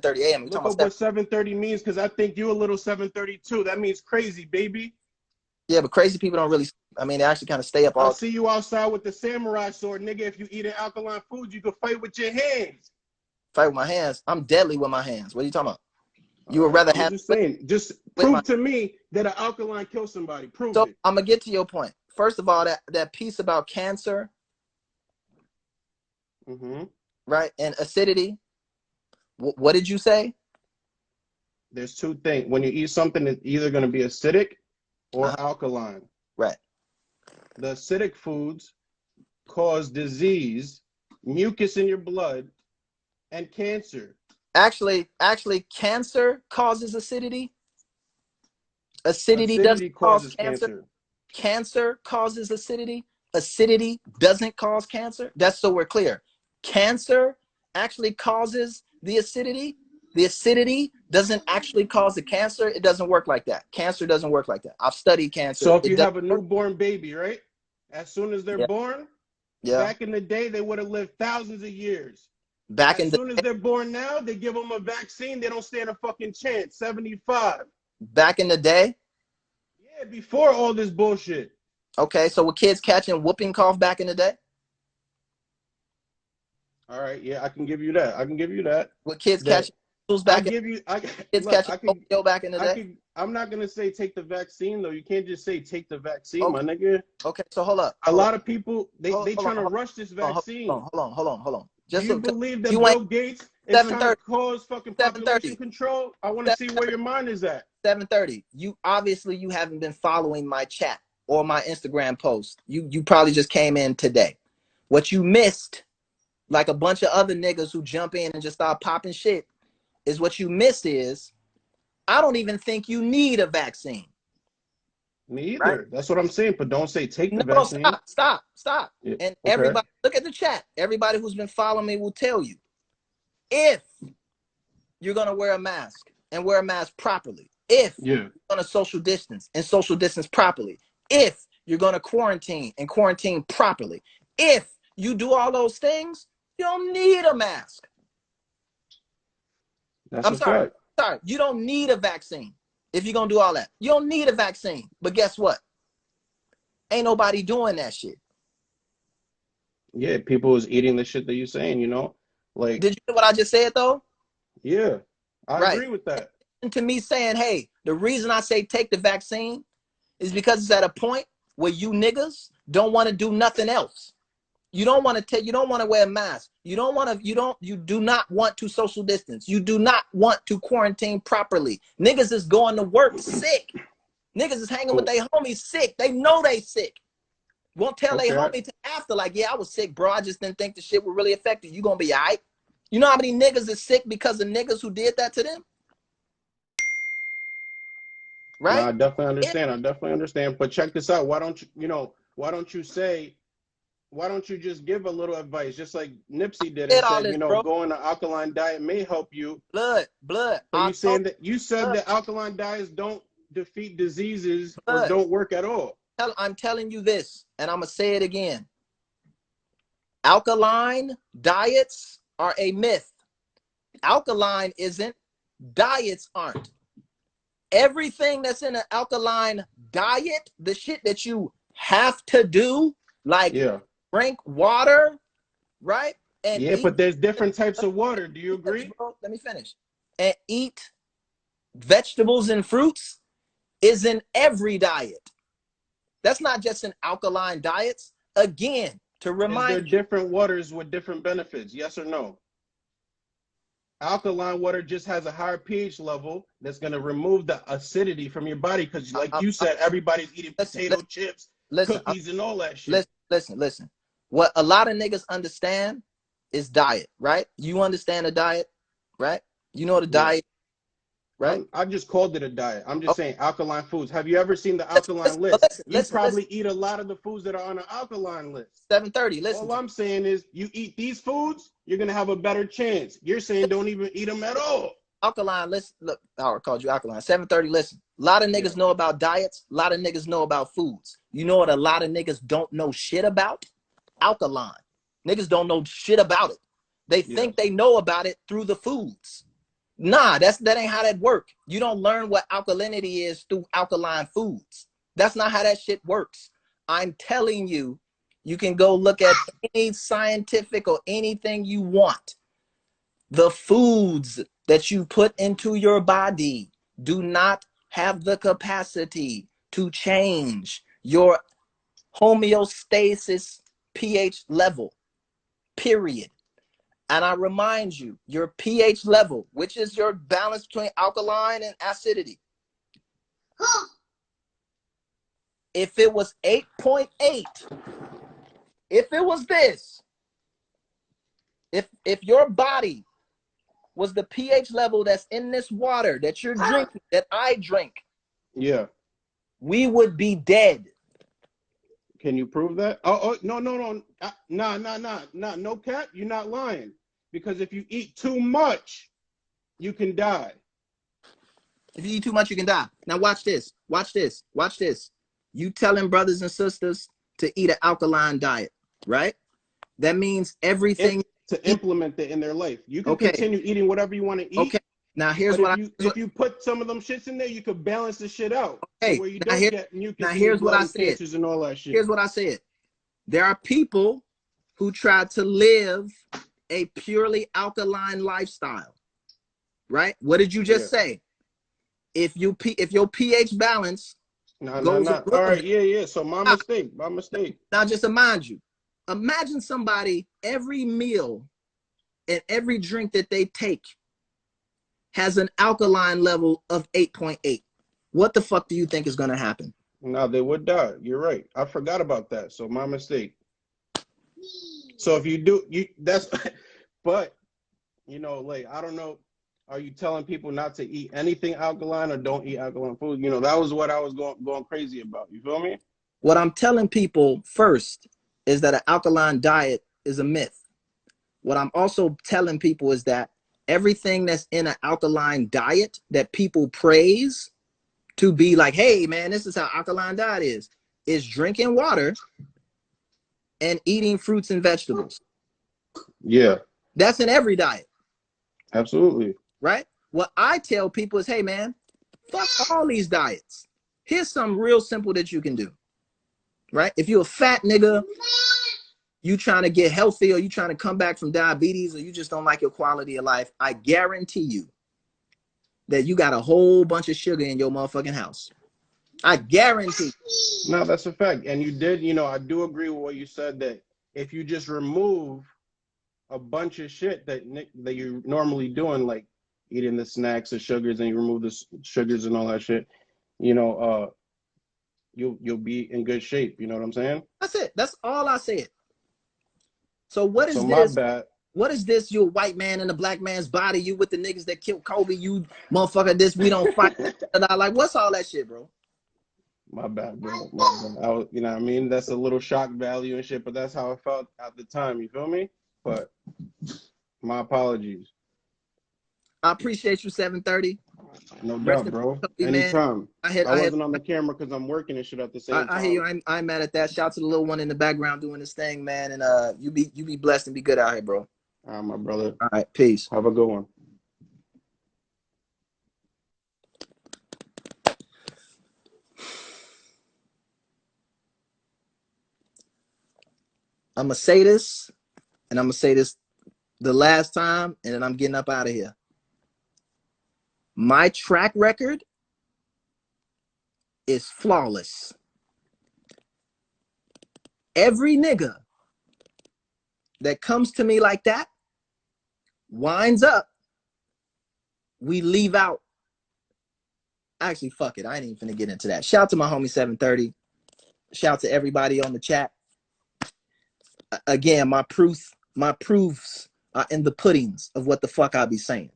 7:30 a.m. You're Look talking up about what 7:30 means, because I think you a little 7:32. That means crazy, baby. yeah, but crazy people don't really. I mean, they actually kind of stay up I'll all. see you outside with the samurai sword, nigga. If you eat an alkaline food, you can fight with your hands. Fight with my hands. I'm deadly with my hands. What are you talking about? You All would right, rather I'm have just saying. Just with my. prove to me that an alkaline kills somebody. Prove So it. I'm gonna get to your point. First of all, that piece about cancer, Mm-hmm. right, and acidity. What did you say? There's two things. When you eat something, it's either going to be acidic or alkaline. Right. The acidic foods cause disease, mucus in your blood, and cancer. Actually, cancer causes acidity. Acidity doesn't Acidity cause causes cancer. cancer. Cancer causes acidity. Acidity doesn't cause cancer. That's so we're clear. Cancer actually causes the acidity. The acidity doesn't actually cause the cancer. It doesn't work like that. Cancer doesn't work like that. I've studied cancer. So if It you doesn't have a work. newborn baby, right? As soon as they're Yeah. born, Yeah. back in the day, they would have lived thousands of years. Back As in the soon as they're born now, they give them a vaccine. They don't stand a fucking chance. 75. back in the day. Yeah, before all this bullshit. Okay, so were kids catching whooping cough back in the day? All right, yeah, I can give you that. I can give you that. Were kids That catching measles I back in give you. I kids look. catching polio back in the day? I'm not gonna say take the vaccine though. You can't just say take the vaccine, my Okay, nigga. okay. So hold up. A Hold up. lot of people they Hold on. trying to rush this vaccine. Hold on. Do Just you so believe you that ain't Bill Gates is trying to 7:30, cause fucking 7:30, population control? I want to see where your mind is at. 7:30. You obviously you haven't been following my chat or my Instagram post. You probably just came in today. What you missed, like a bunch of other niggas who jump in and just start popping shit, is what you missed is I don't even think you need a vaccine. Me Right? either. That's what I'm saying. But don't say take the No, vaccine. stop. Yeah. And Okay. everybody, look at the chat. Everybody who's been following me will tell you if you're gonna wear a mask and wear a mask properly, if Yeah. you're gonna social distance and social distance properly, if you're gonna quarantine and quarantine properly, if you do all those things, you don't need a mask. That's I'm a sorry, fact. you don't need a vaccine if you're gonna do all that. You don't need a vaccine. But guess what? Ain't nobody doing that shit. Yeah, people is eating the shit that you're saying, you know? Like, Did you hear what I just said though? yeah, I Right. agree with that. And to me saying, hey, the reason I say take the vaccine is because it's at a point where you niggas don't want to do nothing else. You don't want to take, you don't want to wear a mask. You do not want to social distance. You do not want to quarantine properly. Niggas is going to work sick. Niggas is hanging with Oh, their homies sick. They know they sick. Won't tell their okay. homie to after, like, yeah, I was sick, bro. I just didn't think the shit would really affect you. You gonna be all right. You know how many niggas is sick because of niggas who did that to them? No, Right? I definitely understand. I definitely understand. But check this out. Why don't you, why don't you say, why don't you just give a little advice, just like Nipsey did and Did all said, this, bro. go on an alkaline diet may help you. Blood. So you saying that you said blood, that alkaline diets don't defeat diseases or blood. don't work at all. I'm telling you this, and I'm gonna say it again. Alkaline diets are a myth. Alkaline isn't. Diets aren't. Everything that's in an alkaline diet, the shit that you have to do, like Yeah. drink water, right? And Yeah, eat. but there's different types of water. Do you agree? Let me finish. And eat vegetables and fruits is in every diet. That's not just in alkaline diets. Again, to Is there remind you, different waters with different benefits? Yes or no? Alkaline water just has a higher pH level that's going to remove the acidity from your body because, like you said, everybody's eating potato chips, cookies, and all that shit. Listen. What a lot of niggas understand is diet, right? You understand a diet, right? You know what a diet, right? I just called it a diet. I'm just Okay. saying alkaline foods. Have you ever seen the alkaline list? You probably eat a lot of the foods that are on the alkaline list. 7:30. Listen. All I'm saying is you eat these foods, you're going to have a better chance. You're saying don't even eat them at all. Alkaline, listen. Look, Howard called you alkaline. 7:30. Listen. A lot of niggas know about diets. A lot of niggas know about foods. You know what a lot of niggas don't know shit about? Alkaline. Niggas don't know shit about it. They think they know about it through the foods. Nah, that ain't how that work. You don't learn what alkalinity is through alkaline foods. That's not how that shit works. I'm telling you, you can go look at any scientific or anything you want. The foods that you put into your body do not have the capacity to change your homeostasis pH level, period. And I remind you, your pH level, which is your balance between alkaline and acidity, if it was 8.8, if it was this, if your body was the pH level that's in this water that you're drinking, that I drink, yeah, we would be dead. Can you prove that? Oh, no, no cap. You're not lying. Because if you eat too much, you can die. If you eat too much, you can die. Now watch this. Watch this. Watch this. You telling brothers and sisters to eat an alkaline diet, right? That means everything to implement it in their life. You can continue eating whatever you want to eat. Okay. Now here's but what if you put some of them shits in there, you could balance the shit out. Okay. So where you don't get mucus now here's what I said. cancers and all that shit. Here's what I said. There are people who try to live a purely alkaline lifestyle, right? What did you just say? If your pH balance goes all right, yeah. So my mistake. Now just imagine somebody, every meal and every drink that they take has an alkaline level of 8.8. What the fuck do you think is going to happen? No, they would die. You're right. I forgot about that. So my mistake. So if you do, that's, but, like, I don't know. Are you telling people not to eat anything alkaline or don't eat alkaline food? That was what I was going crazy about. You feel me? What I'm telling people first is that an alkaline diet is a myth. What I'm also telling people is that everything that's in an alkaline diet that people praise to be like, hey, man, this is how alkaline diet is drinking water and eating fruits and vegetables. Yeah. That's in every diet. Absolutely. Right? What I tell people is, hey, man, fuck all these diets. Here's something real simple that you can do. Right? If you're a fat nigga, you trying to get healthy, or you trying to come back from diabetes, or you just don't like your quality of life, I guarantee you that you got a whole bunch of sugar in your motherfucking house. I guarantee. No, that's a fact. And you did, I do agree with what you said, that if you just remove a bunch of shit that you're normally doing, like eating the snacks, the sugars, and you remove the sugars and all that shit, you'll be in good shape. You know what I'm saying? That's it. That's all I said. So what is this? My bad. What is this? You a white man in a black man's body. You with the niggas that killed Kobe. You motherfucker. This we don't fight. Like, what's all that shit, bro? My bad, bro. My bad. I was, what I mean? That's a little shock value and shit, but that's how I felt at the time. You feel me? But my apologies. I appreciate you, 730. No doubt, bro. Anytime. I wasn't on the camera because I'm working and shit at the same time. I hear you. I'm mad at that. Shout out to the little one in the background doing this thing, man. And you be blessed and be good out here, bro. All right, my brother. All right, peace. Have a good one. I'm gonna say this, and I'm gonna say this the last time, and then I'm getting up out of here. My track record is flawless. Every nigga that comes to me like that winds up, we leave out. Actually, fuck it. I ain't even finna get into that. Shout out to my homie 730. Shout out to everybody on the chat. Again, my proofs are in the puddings of what the fuck I be saying.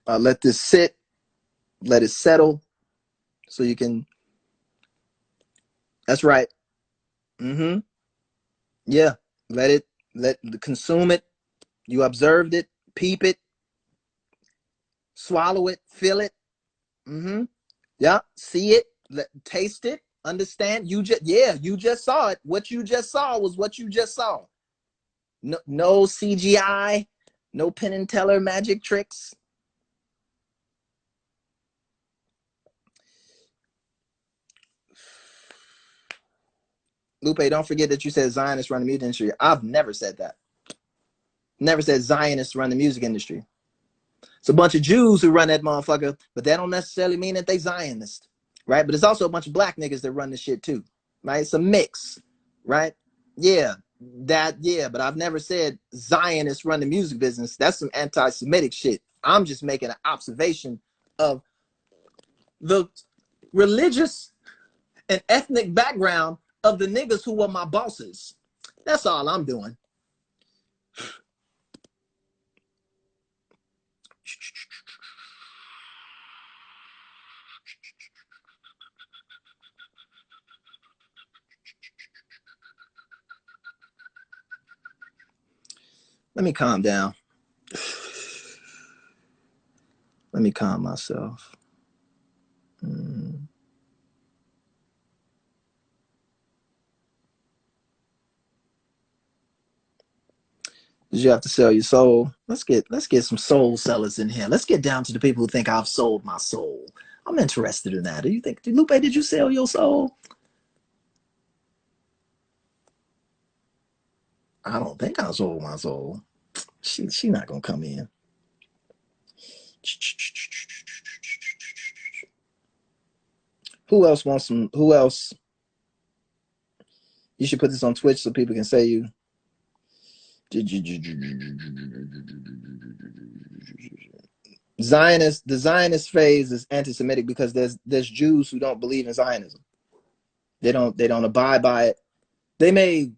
Let this sit, let it settle, so you can. That's right. Yeah, consume it. You observed it, peep it, swallow it, feel it. Yeah, see it, Taste it, understand. You just saw it. What you just saw was what you just saw. No, no CGI, no Penn and Teller magic tricks. Lupe, don't forget that you said Zionists run the music industry. I've never said that. Never said Zionists run the music industry. It's a bunch of Jews who run that motherfucker, but that don't necessarily mean that they Zionists, right? But it's also a bunch of black niggas that run this shit too, right? It's a mix, right? Yeah, but I've never said Zionists run the music business. That's some anti-Semitic shit. I'm just making an observation of the religious and ethnic background of the niggas who were my bosses. That's all I'm doing. Let me calm down. Let me calm myself. Did you have to sell your soul? Let's get some soul sellers in here. Let's get down to the people who think I've sold my soul. I'm interested in that. Do you think, Lupe, did you sell your soul? I don't think I sold my soul. She not gonna come in. Who else wants some? Who else? You should put this on Twitch so people can say you. The Zionist phase is anti-Semitic because there's Jews who don't believe in Zionism. They don't abide by it. They may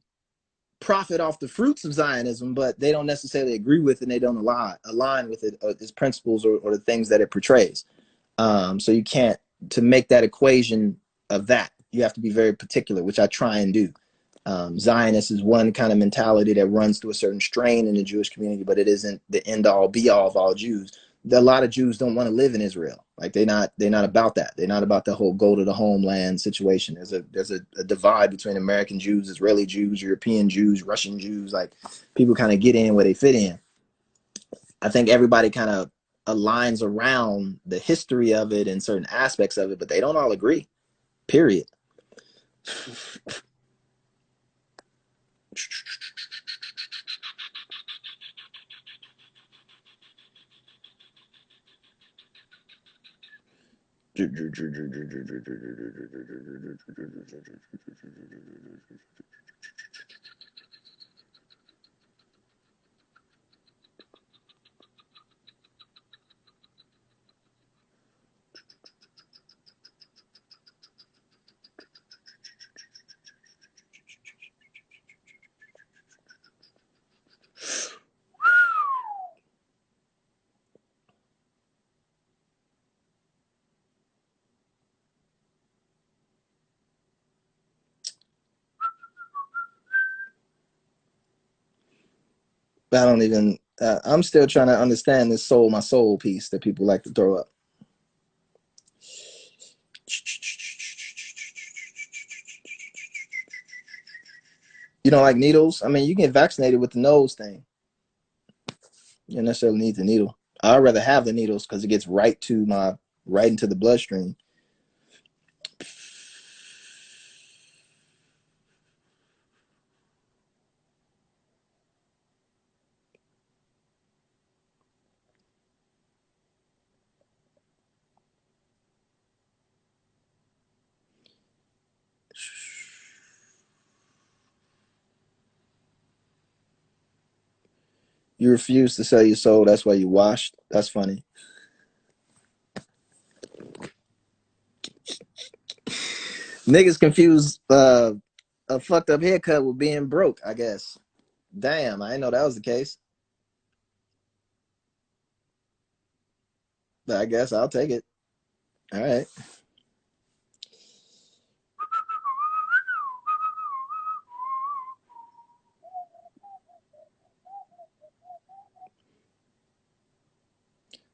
profit off the fruits of Zionism, but they don't necessarily agree with it and they don't align with it, its principles or the things that it portrays. So you can't, to make that equation of that, you have to be very particular, which I try and do. Zionist is one kind of mentality that runs through a certain strain in the Jewish community, but it isn't the end all be all of all Jews. A lot of Jews don't want to live in Israel. Like they're not about that. They're not about the whole go to the homeland situation. There's a divide between American Jews, Israeli Jews, European Jews, Russian Jews. Like people kind of get in where they fit in. I think everybody kind of aligns around the history of it and certain aspects of it, but they don't all agree. Period. I don't even. I'm still trying to understand this soul, my soul piece that people like to throw up. You don't like needles? I mean, you can get vaccinated with the nose thing. You don't necessarily need the needle. I'd rather have the needles because it gets right into the bloodstream. You refuse to sell your soul. That's why you washed. That's funny. Niggas confuse a fucked up haircut with being broke, I guess. Damn, I didn't know that was the case. But I guess I'll take it. All right.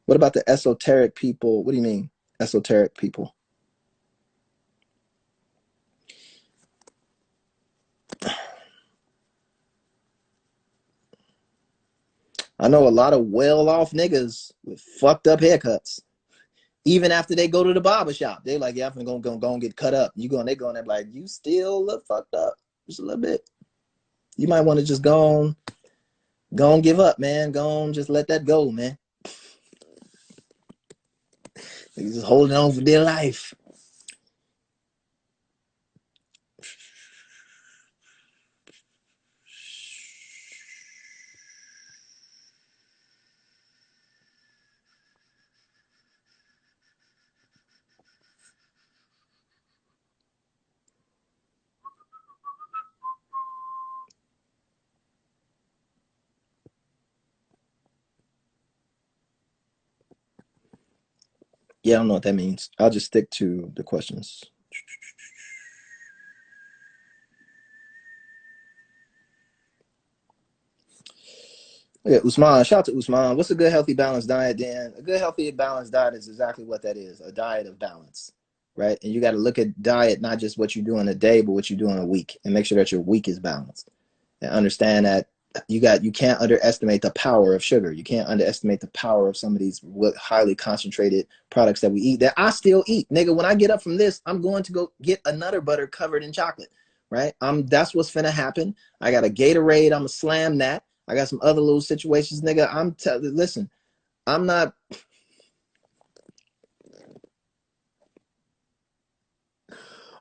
What about the esoteric people? What do you mean, esoteric people? I know a lot of well-off niggas with fucked up haircuts. Even after they go to the barber shop, they're like, yeah, I'm gonna get cut up. They go in there like, you still look fucked up just a little bit. You might want to just go on, give up, man. Go on, just let that go, man. They're just holding on for dear life. Yeah, I don't know what that means. I'll just stick to the questions. Yeah, Usman, shout out to Usman. What's a good, healthy, balanced diet, Dan? A good, healthy, balanced diet is exactly what that is, a diet of balance, right? And you got to look at diet, not just what you do in a day, but what you do in a week, and make sure that your week is balanced. And understand that you can't underestimate the power of sugar. You can't underestimate the power of some of these highly concentrated products that we eat, that I still eat. Nigga, when I get up from this, I'm going to go get a Nutter Butter covered in chocolate, right? That's what's finna happen. I got a Gatorade, I'm gonna slam that. I got some other little situations, nigga. Listen, I'm not.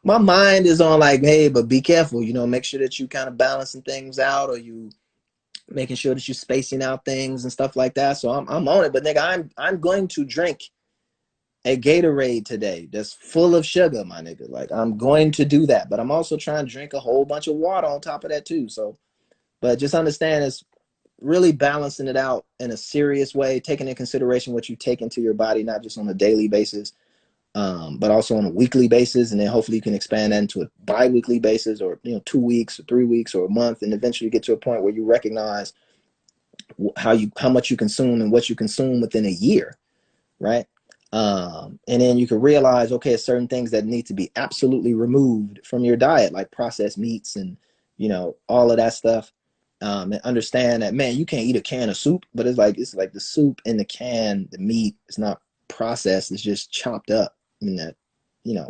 My mind is on like, hey, but be careful. Make sure that you kind of balancing things out, or you making sure that you're spacing out things and stuff like that. So I'm on it. But nigga, I'm going to drink a Gatorade today that's full of sugar, my nigga. Like, I'm going to do that. But I'm also trying to drink a whole bunch of water on top of that too. So, but just understand it's really balancing it out in a serious way, taking into consideration what you take into your body, not just on a daily basis, but also on a weekly basis. And then hopefully you can expand that into a bi-weekly basis, or 2 weeks or 3 weeks or a month, and eventually get to a point where you recognize how much you consume and what you consume within a year, right? And then you can realize, okay, certain things that need to be absolutely removed from your diet, like processed meats and all of that stuff. And understand that, man, you can't eat a can of soup, but it's like the soup in the can, the meat is not processed, it's just chopped up. And that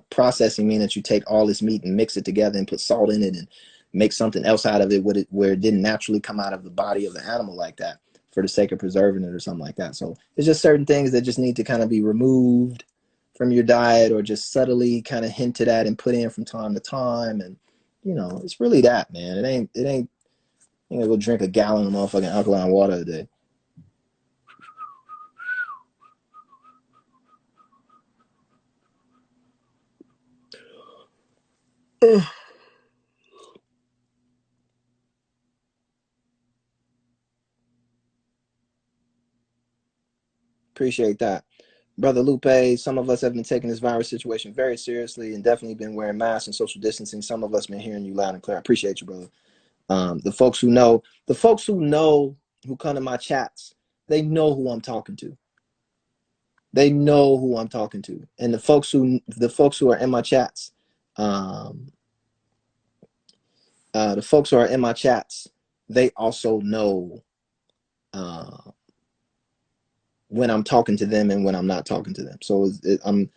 processing means that you take all this meat and mix it together and put salt in it and make something else out of it, where it didn't naturally come out of the body of the animal like that, for the sake of preserving it or something like that. So it's just certain things that just need to kind of be removed from your diet, or just subtly kind of hinted at and put in from time to time. And it's really that, man. It ain't you gonna go drink a gallon of motherfucking alkaline water a day. Appreciate that. Brother Lupe, some of us have been taking this virus situation very seriously and definitely been wearing masks and social distancing. Some of us been hearing you loud and clear. I appreciate you, brother. The folks who know who come to my chats, they know who I'm talking to. They know who I'm talking to. And the folks who are in my chats, um, the folks who are in my chats, they also know uh, when I'm talking to them and when I'm not talking to them. So I'm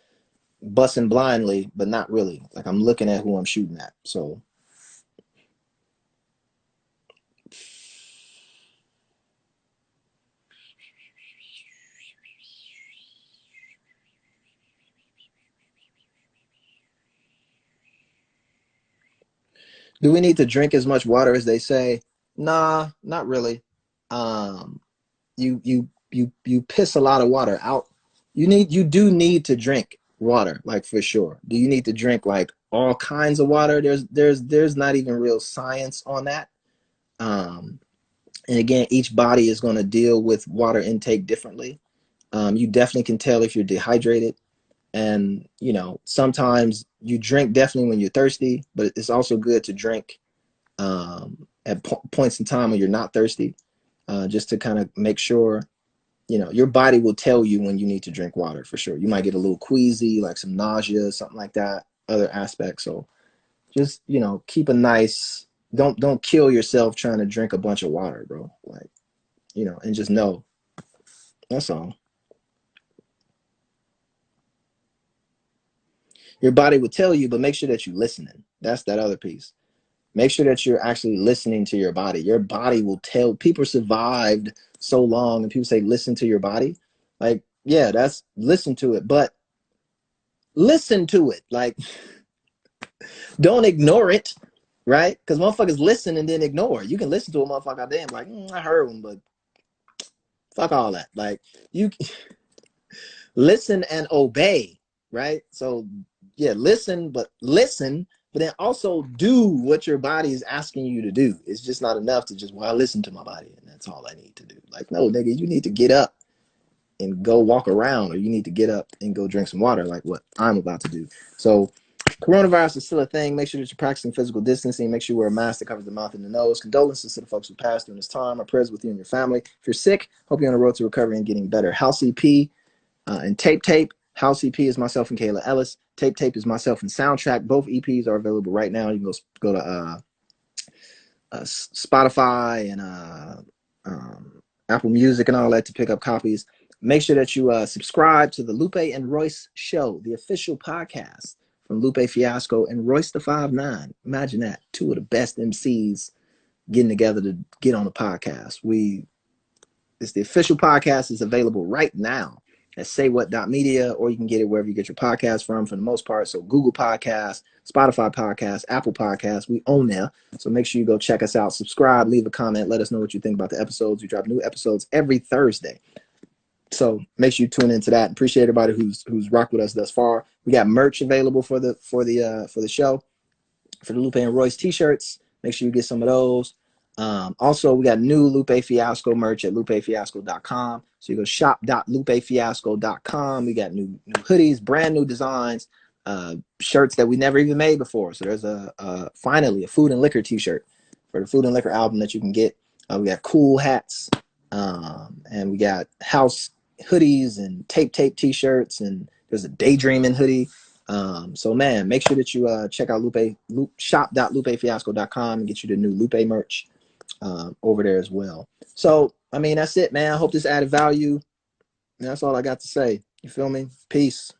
bussing blindly, but not really. Like, I'm looking at who I'm shooting at. So do we need to drink as much water as they say? Nah, not really. Um, you piss a lot of water out. You do need to drink water, like, for sure. Do you need to drink like all kinds of water? There's not even real science on that. Um, and again, each body is going to deal with water intake differently. You definitely can tell if you're dehydrated, and sometimes you drink definitely when you're thirsty, but it's also good to drink at points in time when you're not thirsty, just to kind of make sure. Your body will tell you when you need to drink water, for sure. You might get a little queasy, like some nausea, something like that, other aspects. So just, keep a nice, don't kill yourself trying to drink a bunch of water, bro. Like, you know, and just know. That's all. Your body will tell you, but make sure that you're listening. That's that other piece. Make sure that you're actually listening to your body. Your body will tell. People survived so long, and people say, listen to your body. Like, yeah, that's listen to it, but listen to it. Like, don't ignore it, right? Because motherfuckers listen and then ignore. You can listen to a motherfucker damn like, I heard him, but fuck all that. Like, you listen and obey, right? So, yeah, but then also do what your body is asking you to do. It's just not enough to just, well, I listen to my body and that's all I need to do. Like, no, nigga, you need to get up and go walk around, or you need to get up and go drink some water, like what I'm about to do. So, coronavirus is still a thing. Make sure that you're practicing physical distancing. Make sure you wear a mask that covers the mouth and the nose. Condolences to the folks who passed during this time. Our prayers with you and your family. If you're sick, hope you're on the road to recovery and getting better. House EP and Tape. House EP is myself and Kayla Ellis. Tape is myself and Soundtrack. Both EPs are available right now. You can go to Spotify and Apple Music and all that to pick up copies. Make sure that you subscribe to the Lupe and Royce Show, the official podcast from Lupe Fiasco and Royce the 5'9". Imagine that. Two of the best MCs getting together to get on the podcast. It's the official podcast. Is available right now at saywhat.media, or you can get it wherever you get your podcast from for the most part. So Google Podcasts, Spotify Podcasts, Apple Podcasts, we own there. So make sure you go check us out, subscribe, leave a comment, let us know what you think about the episodes. We drop new episodes every Thursday. So make sure you tune into that. Appreciate everybody who's rocked with us thus far. We got merch available for the show, for the Lupe and Royce t-shirts. Make sure you get some of those. Also, we got new Lupe Fiasco merch at lupefiasco.com. So you go shop.lupefiasco.com. We got new hoodies, brand new designs, shirts that we never even made before. So there's finally a food and liquor t-shirt for the food and liquor album that you can get. We got cool hats, and we got house hoodies and tape t-shirts, and there's a daydreaming hoodie. So man, make sure that you check out shop.lupefiasco.com and get you the new Lupe merch over there as well. So I mean, that's it, man. I hope this added value. And that's all I got to say. You feel me? Peace.